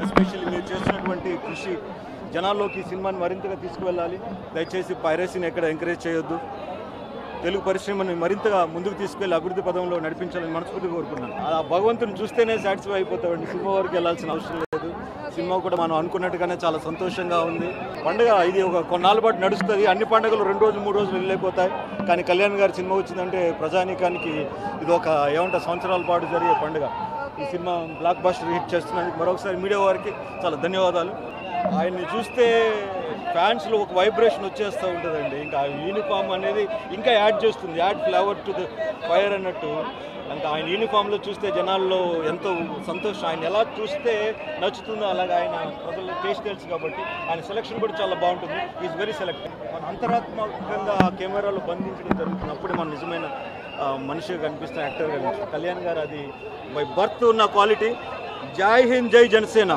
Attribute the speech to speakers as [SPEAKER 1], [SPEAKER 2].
[SPEAKER 1] Especially మీరు చేస్తున్నటువంటి కృషి జనాల్లోకి సినిమాని మరింతగా తీసుకువెళ్ళాలి. దయచేసి పైరసీని ఎక్కడ ఎంకరేజ్ చేయొద్దు. తెలుగు పరిశ్రమని మరింతగా ముందుకు తీసుకెళ్లి అభివృద్ధి పదంలో నడిపించాలని మనస్ఫూర్తిగా కోరుకున్నాను. ఆ భగవంతుని చూస్తేనే సాటిస్ఫై అయిపోతామండి. సినిమా వరకు వెళ్ళాల్సిన అవసరం లేదు. సినిమా కూడా మనం అనుకున్నట్టుగానే చాలా సంతోషంగా ఉంది. పండుగ ఇది ఒక కొన్నాళ్ళ పాటు నడుస్తుంది. అన్ని పండుగలు 2 రోజులు 3 రోజులు వెళ్ళిపోతాయి. కానీ కళ్యాణ్ గారి సినిమా వచ్చిందంటే ప్రజానీకానికి ఇది ఒక సంవత్సరాల పాటు జరిగే పండుగ. ఈ సినిమా బ్లాక్ బస్టర్ హిట్ చేస్తున్నందుకు మరొకసారి మీడియా వారికి చాలా ధన్యవాదాలు. ఆయన్ని చూస్తే ఫ్యాన్స్లో ఒక వైబ్రేషన్ వచ్చేస్తూ ఉంటుందండి. ఇంకా యూనిఫామ్ అనేది ఇంకా యాడ్ చేస్తుంది, add flavour to the fire అన్నట్టు. ఇంకా ఆయన యూనిఫామ్లో చూస్తే జనాల్లో ఎంతో సంతోషం. ఆయన ఎలా చూస్తే నచ్చుతుందో అలాగే ఆయన ప్రజల టేస్ట్ తెలుసు కాబట్టి ఆయన సెలక్షన్ కూడా చాలా బాగుంటుంది. Is very selected. మన అంతరాత్మకంగా ఆ కెమెరాలో బంధించడం జరుగుతుంది. అప్పుడే మన నిజమైన మనిషిగా కనిపిస్తున్న యాక్టర్ కళ్యాణ్ గారు అది బై బర్త్ ఉన్న క్వాలిటీ. జై హింద్, జై జనసేన.